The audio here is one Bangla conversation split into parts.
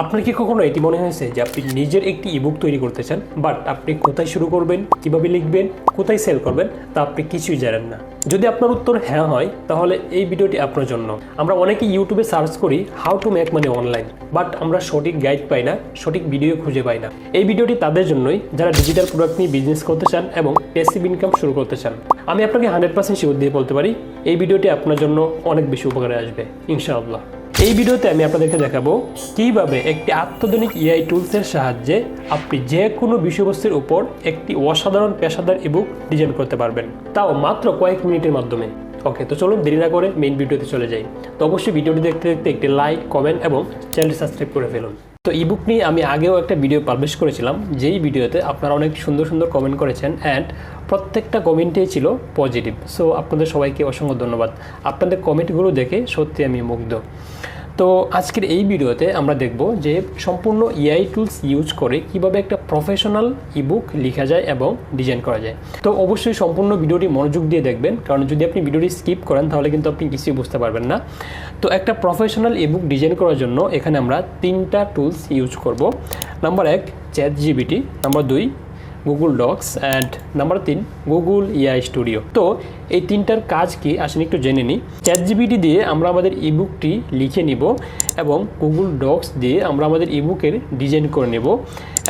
আপনার কি কখনো এটি মনে হয়েছে যে আপনি নিজের একটি ইবুক তৈরি করতে চান, বাট আপনি কোথায় শুরু করবেন, কিভাবে লিখবেন, কোথায় সেল করবেন তা আপনি কিছুই জানেন না? যদি আপনার উত্তর হ্যাঁ হয়, তাহলে এই ভিডিওটি আপনার জন্য। আমরা অনেকেই ইউটিউবে সার্চ করি how to make money online, but আমরা সঠিক গাইড পাই না, সঠিক ভিডিও খুঁজে পাই না। এই ভিডিওটি তাদের জন্যই যারা ডিজিটাল প্রোডাক্ট নিয়ে বিজনেস করতে চান এবং প্যাসিভ ইনকাম শুরু করতে চান। আমি আপনাকে 100% শিওর দিয়ে বলতে পারি এই ভিডিওটি আপনার জন্য অনেক বেশি উপকারে আসবে ইনশাআল্লাহ। এই ভিডিওতে আমি আপনাদেরকে দেখাবো কিভাবে একটি আত্মধুনিক এআই টুলসের সাহায্যে আপনি যে কোনো বিষয়বস্তুর উপর একটি অসাধারণ পেশাদার ইবুক ডিজাইন করতে পারবেন, তাও মাত্র কয়েক মিনিটের মাধ্যমে। ওকে, তো চলুন দেরি না করে মেইন ভিডিওতে চলে যাই। তো অবশ্যই ভিডিওটি দেখতে দেখতে একটি লাইক, কমেন্ট এবং চ্যানেলটি সাবস্ক্রাইব করে ফেলুন। তো ইবুক নিয়ে আমি আগেও একটা ভিডিও পাবলিশ করেছিলাম, যেই ভিডিওতে আপনারা অনেক সুন্দর সুন্দর কমেন্ট করেছেন অ্যান্ড প্রত্যেকটা কমেন্টেই ছিল পজিটিভ। সো আপনাদের সবাইকে অসংখ্য ধন্যবাদ। আপনাদের কমেন্টগুলো দেখে সত্যি আমি মুগ্ধ। তো আজকের এই ভিডিওতে আমরা দেখব যে সম্পূর্ণ এআই টুলস ইউজ করে কিভাবে একটা প্রফেশনাল ইবুক লেখা যায় এবং ডিজাইন করা যায়। তো অবশ্যই সম্পূর্ণ ভিডিওটি মনোযোগ দিয়ে দেখবেন, কারণ যদি আপনি ভিডিওটি স্কিপ করেন তাহলে কিন্তু আপনি কিছুই বুঝতে পারবেন না। তো একটা প্রফেশনাল ইবুক ডিজাইন করার জন্য এখানে আমরা 3টা টুলস ইউজ করব। Number 1 ChatGPT, number 2 Google Docs and number 3 Google AI studio. তো এই 3টার কাজ কি আসেন একটু জেনে নিই। ChatGPT দিয়ে আমরা আমাদের ইবুকটি লিখে নিব এবং গুগল ডক্স দিয়ে আমরা আমাদের ইবুকের ডিজাইন করে নেব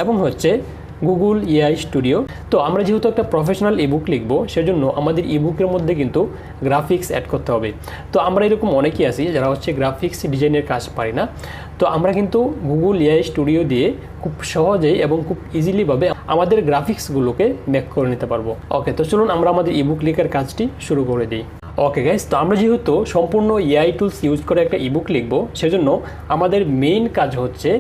এবং হচ্ছে গুগল এআই স্টুডিও। তো আমরা যেহেতু একটা প্রফেশনাল ইবুক লিখব, সেজন্য আমাদের ইবুকের মধ্যে কিন্তু গ্রাফিক্স অ্যাড করতে হবে। তো আমরা এরকম অনেকেই আছি যারা হচ্ছে গ্রাফিক্স ডিজাইনের কাজ পারি না। তো আমরা কিন্তু গুগল এআই স্টুডিও দিয়ে খুব সহজেই এবং খুব ইজিলিভাবে আমাদের গ্রাফিক্সগুলোকে মেক করে নিতে পারবো। ওকে, তো চলুন আমরা আমাদের ইবুক লেখার কাজটি শুরু করে দিই। ওকে গাইস, তো আমরা যেহেতু সম্পূর্ণ এআই টুলস ইউজ করে একটা ইবুক লিখব, সেজন্য আমাদের মেইন কাজ হচ্ছে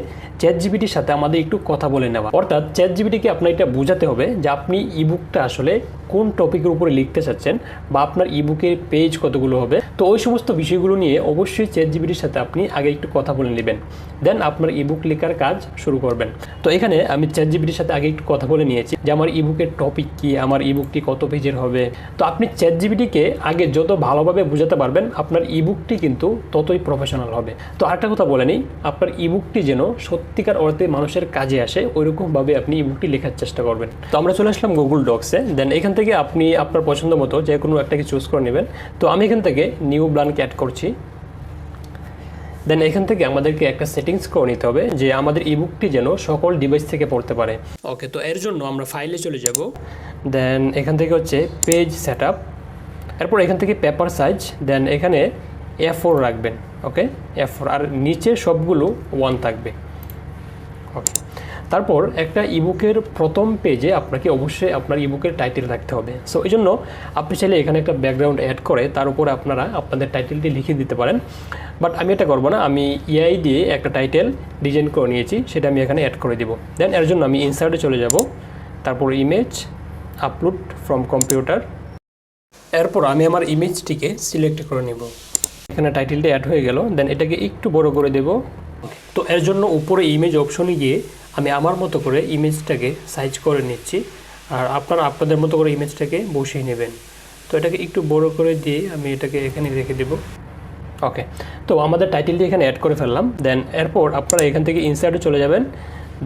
ChatGPTর সাথে আমাদের একটু কথা বলে নেওয়া। অর্থাৎ ChatGPTকে আপনার এটা বোঝাতে হবে যে আপনি ইবুকটা আসলে কোন টপিকের উপরে লিখতে চাচ্ছেন বা আপনার ইবুকের পেজ কতগুলো হবে। তো ওই সমস্ত বিষয়গুলো নিয়ে অবশ্যই ChatGPTর সাথে আপনি আগে একটু কথা বলে নেবেন, দেন আপনার ইবুক লেখার কাজ শুরু করবেন। তো এখানে আমি ChatGPTর সাথে আগে একটু কথা বলে নিয়েছি যে আমার ইবুকের টপিক কি, আমার ইবুকটি কত পেজের হবে। তো আপনি ChatGPTকে আগে যত ভালোভাবে বোঝাতে পারবেন, আপনার ইবুকটি কিন্তু ততই প্রফেশনাল হবে। তো আরেকটা কথা বলে নিই, আপনার ইবুকটি যেন সত্যিকার অর্থে মানুষের কাজে আসে ওইরকমভাবে আপনি ইবুকটি লেখার চেষ্টা করবেন। তো আমরা চলে আসলাম গুগল ডক্সে। দেন এখান থেকে আপনি আপনার পছন্দ মতো যে কোনো একটাকে চুজ করে নেবেন। তো আমি এখান থেকে নিউ ব্ল্যাঙ্ক অ্যাড করছি। দেন এখান থেকে আমাদেরকে একটা সেটিংস করে নিতে হবে যে আমাদের ইবুকটি যেন সকল ডিভাইস থেকে পড়তে পারে। ওকে, তো এর জন্য আমরা ফাইলে চলে যাব। দেন এখান থেকে হচ্ছে পেজ সেট আপ, এরপর এখান থেকে পেপার সাইজ, দেন এখানে A4 রাখবেন। ওকে, A4, আর নিচে সবগুলো 1 থাকবে। ওকে, তারপর একটা ইবুকের প্রথম পেজে আপনাকে অবশ্যই আপনার ইবুকের টাইটেল রাখতে হবে। সো এই জন্য আপনি চাইলে এখানে একটা ব্যাকগ্রাউন্ড অ্যাড করে তার উপরে আপনারা আপনাদের টাইটেলটি লিখে দিতে পারেন, বাট আমি এটা করবো না। আমি এআই দিয়ে একটা টাইটেল ডিজাইন করে নিয়েছি, সেটা আমি এখানে অ্যাড করে দেবো। দেন এর জন্য আমি ইনসার্টে চলে যাব, তারপর ইমেজ, আপলোড ফ্রম কম্পিউটার। এরপর আমি আমার ইমেজটিকে সিলেক্ট করে নেব। এখানে টাইটেলটি অ্যাড হয়ে গেল। দেন এটাকে একটু বড় করে দেব। তো এর জন্য উপরে ইমেজ অপশনে গিয়ে আমি আমার মতো করে ইমেজটাকে সাইজ করে নিচ্ছি, আর আপনারা আপনাদের মতো করে ইমেজটাকে বসিয়ে নেবেন। তো এটাকে একটু বড় করে দিয়ে আমি এটাকে এখানে রেখে দেব। ওকে, তো আমাদের টাইটেলটি এখানে অ্যাড করে ফেললাম। দেন এরপর আপনারা এখান থেকে ইনসার্টে চলে যাবেন,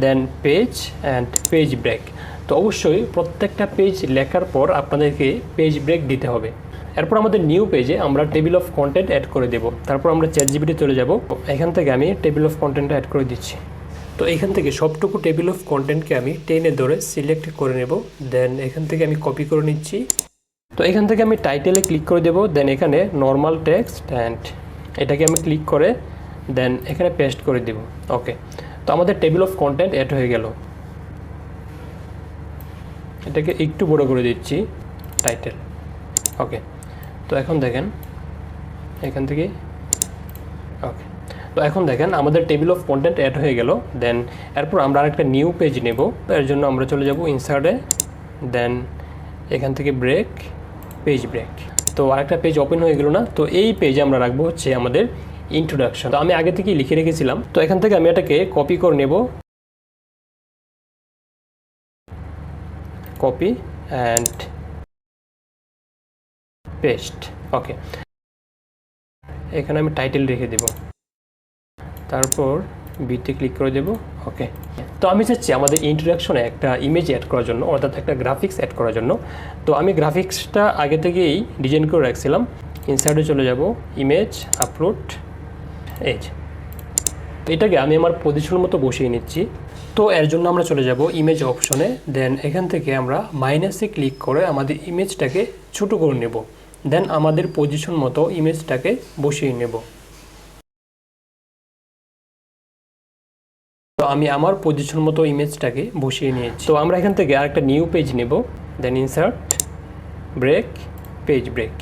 দেন পেজ অ্যান্ড পেজ ব্রেক। তো অবশ্যই প্রত্যেকটা পেজ লেখার পর আপনাদেরকে পেজ ব্রেক দিতে হবে। এরপর আমাদের নিউ পেজে আমরা টেবিল অফ কন্টেন্ট অ্যাড করে দেব। তারপর আমরা ChatGPT চলে যাব। এখান থেকে আমি টেবিল অফ কন্টেন্টটা অ্যাড করে দিচ্ছি। তো এখান থেকে সবটুকু টেবিল অফ কন্টেন্টকে আমি টেনে ধরে সিলেক্ট করে নেব। দেন এখান থেকে আমি কপি করে নিচ্ছি। তো এখান থেকে আমি টাইটেলে ক্লিক করে দেব। দেন এখানে নর্মাল টেক্সট অ্যান্ড এটাকে আমি ক্লিক করে দেন এখানে পেস্ট করে দেব। ওকে, তো আমাদের টেবিল অফ কন্টেন্ট অ্যাড হয়ে গেল। এটাকে একটু বড় করে দিচ্ছি টাইটেল। ওকে, তো এখন দেখেন এখান থেকে। ওকে, তো এখন দেখেন আমাদের টেবিল অফ কন্টেন্ট অ্যাড হয়ে গেল। দেন এরপর আমরা আরেকটা নিউ পেজ নেব। এর জন্য আমরা চলে যাব ইনসার্টে, দেন এখান থেকে ব্রেক, পেজ ব্রেক। তো আরেকটা পেজ ওপেন হয়ে গেল না? তো এই পেজে আমরা রাখবো হচ্ছে আমাদের ইন্ট্রোডাকশন। তো আমি আগে থেকেই লিখে রেখেছিলাম। তো এখান থেকে আমি এটাকে কপি করে নেব, কপি অ্যান্ড পেস্ট। ওকে, এখানে আমি টাইটেল রেখে দেব, তারপর বিতে ক্লিক করে দেব। ওকে, তো আমি চাচ্ছি আমাদের ইন্ট্রোডাকশনে একটা ইমেজ অ্যাড করার জন্য, অর্থাৎ একটা গ্রাফিক্স অ্যাড করার জন্য। তো আমি গ্রাফিক্সটা আগে থেকেই ডিজাইন করে রাখছিলাম। ইনসার্টে চলে যাব, ইমেজ, আপলোড, এজ। এটাকে আমি আমার পজিশন মতো বসিয়ে নিচ্ছি। তো এর জন্য আমরা চলে যাব ইমেজ অপশনে, দেন এখান থেকে আমরা মাইনাসে ক্লিক করে আমাদের ইমেজটাকে ছোটো করে নেব, দেন আমাদের পজিশন মতো ইমেজটাকে বসিয়ে নেব। তো আমি আমার পজিশন মতো ইমেজটাকে বসিয়ে নিয়েছি। তো আমরা এখান থেকে আরেকটা নিউ পেজ নেব, then insert, break, page break.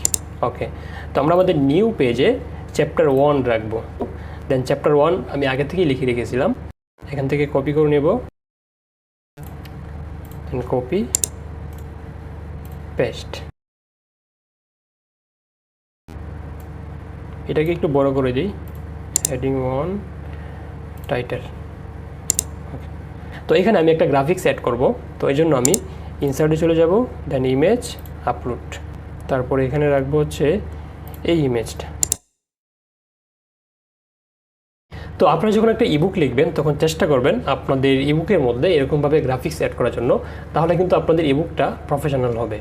Okay, তো আমরা আমাদের নিউ পেজে চ্যাপ্টার 1 রাখবো। দেন চ্যাপ্টার 1 আমি আগে থেকেই লিখে রেখেছিলাম, এখান থেকে কপি করে নেব, দেন কপি, পেস্ট। এটাকে একটু বড় করে দিই, হেডিং 1, টাইটেল। তো এখানে আমি একটা গ্রাফিক্স অ্যাড করব। তো এই জন্য আমি ইনসার্টে চলে যাব, দেন ইমেজ, আপলোড, তারপরে এখানে রাখবো হচ্ছে এই ইমেজটা। তো আপনারা যখন একটা ইবুক লিখবেন তখন চেষ্টা করবেন আপনাদের ইবুকের মধ্যে এরকমভাবে গ্রাফিক্স অ্যাড করার জন্য, তাহলে কিন্তু আপনাদের ইবুকটা প্রফেশনাল হবে।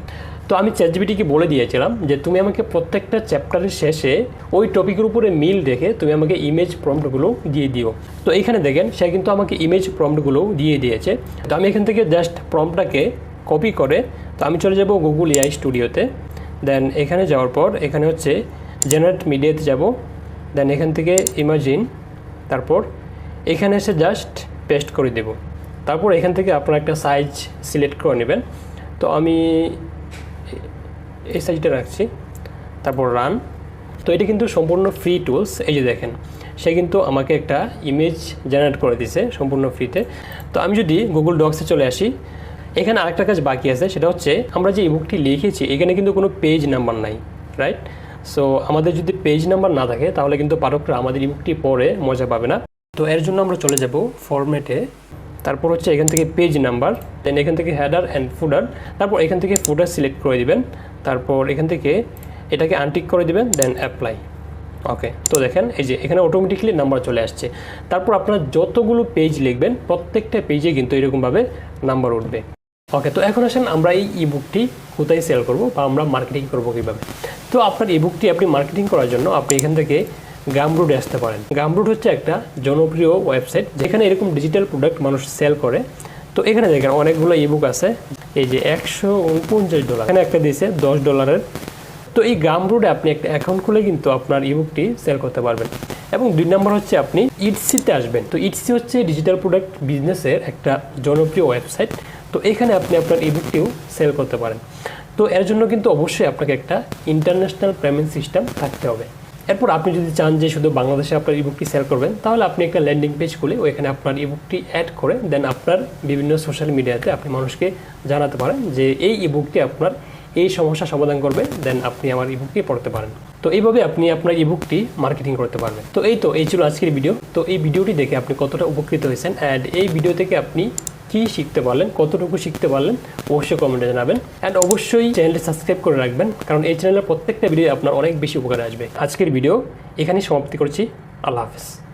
তো আমি চ্যাটজিপিটিকে বলে দিয়েছিলাম যে তুমি আমাকে প্রত্যেকটা চ্যাপ্টারের শেষে ওই টপিকের উপরে মিল রেখে তুমি আমাকে ইমেজ প্রম্পটগুলো দিয়ে দিও। তো এইখানে দেখেন সে কিন্তু আমাকে ইমেজ প্রম্পটগুলো দিয়ে দিয়েছে। তো আমি এখান থেকে জাস্ট প্রম্পটটাকে কপি করে, তো আমি চলে যাব গুগল এআই স্টুডিওতে। দেন এখানে যাওয়ার পর এখানে হচ্ছে জেনারেট মিডিয়াতে যাব, দেন এখান থেকে ইমাজিন, তারপর এখানে এসে জাস্ট পেস্ট করে দেব। তারপর এখান থেকে আপনারা একটা সাইজ সিলেক্ট করে নেবেন। তো আমি এই সাইজটা রাখছি, তারপর রান। তো এটা কিন্তু সম্পূর্ণ ফ্রি টুলস। এই যে দেখেন সে কিন্তু আমাকে একটা ইমেজ জেনারেট করে দিয়েছে সম্পূর্ণ ফ্রিতে। তো আমি যদি গুগল ডক্সে চলে আসি, এখানে আরেকটা কাজ বাকি আছে, সেটা হচ্ছে আমরা যে ইবুকটি লিখেছি এখানে কিন্তু কোনো পেজ নাম্বার নাই, রাইট? সো আমাদের যদি পেজ নাম্বার না থাকে তাহলে কিন্তু পাঠকরা আমাদের ইবুকটি পড়ে মজা পাবে না। তো এর জন্য আমরা চলে যাব ফরম্যাটে, তারপর হচ্ছে এখান থেকে পেজ নাম্বার, দেন এখান থেকে হেডার অ্যান্ড ফুডার, তারপর এখান থেকে ফুডার সিলেক্ট করে দিবেন, তারপর এখান থেকে এটাকে আনটিক করে দিবেন, দেন অ্যাপ্লাই। ওকে, তো দেখেন এই যে এখানে অটোমেটিক্যালি নাম্বার চলে আসছে। তারপর আপনারা যতগুলো পেজ লিখবেন প্রত্যেকটা পেজে কিন্তু এরকমভাবে নাম্বার উঠবে। ওকে, তো এখন আসেন আমরা এই ইবুকটি কোথায় সেল করব বা আমরা মার্কেটিং করব কীভাবে। তো আপনার ইবুকটি আপনি মার্কেটিং করার জন্য আপনি এখান থেকে গামরুডে আসতে পারেন। গামরুড হচ্ছে একটা জনপ্রিয় ওয়েবসাইট যেখানে এরকম ডিজিটাল প্রোডাক্ট মানুষ সেল করে। তো এখানে দেখেন অনেকগুলো ইবুক আছে, এই যে $149, এখানে একটা দিয়েছে $10। তো এই গামরুডে আপনি একটা অ্যাকাউন্ট খুলে কিন্তু আপনার ইবুকটি সেল করতে পারবেন। এবং 2 নম্বর হচ্ছে আপনি ইটসিতে আসবেন। তো ইটসি হচ্ছে ডিজিটাল প্রোডাক্ট বিজনেসের একটা জনপ্রিয় ওয়েবসাইট। তো এখানে আপনি আপনার ইবুকটিও সেল করতে পারেন। তো এর জন্য কিন্তু অবশ্যই আপনাকে একটা ইন্টারন্যাশনাল পেমেন্ট সিস্টেম থাকতে হবে। এরপর আপনি যদি চান যে শুধু বাংলাদেশে আপনার ইবুকটি সেল করবেন, তাহলে আপনি একটা ল্যান্ডিং পেজ খুলে ওইখানে আপনার ইবুকটি অ্যাড করে দেন আপনার বিভিন্ন সোশ্যাল মিডিয়াতে আপনি মানুষকে জানাতে পারেন যে এই ইবুকটি আপনার এই সমস্যা সমাধান করবে, দেন আপনি আমার ইবুকটি পড়তে পারেন। তো এইভাবে আপনি আপনার ইবুকটি মার্কেটিং করতে পারবেন। তো এই ছিল আজকের ভিডিও। তো এই ভিডিওটি দেখে আপনি কতটা উপকৃত হয়েছেন অ্যান্ড এই ভিডিও থেকে আপনি কি শিখতে পারলেন, কতটুকু শিখতে পারলেন অবশ্যই কমেন্টে জানাবেন। অ্যান্ড অবশ্যই চ্যানেলটি সাবস্ক্রাইব করে রাখবেন, কারণ এই চ্যানেলের প্রত্যেকটা ভিডিও আপনার অনেক বেশি উপকারে আসবে। আজকের ভিডিও এখানেই সমাপ্তি করছি। আল্লাহ হাফেজ।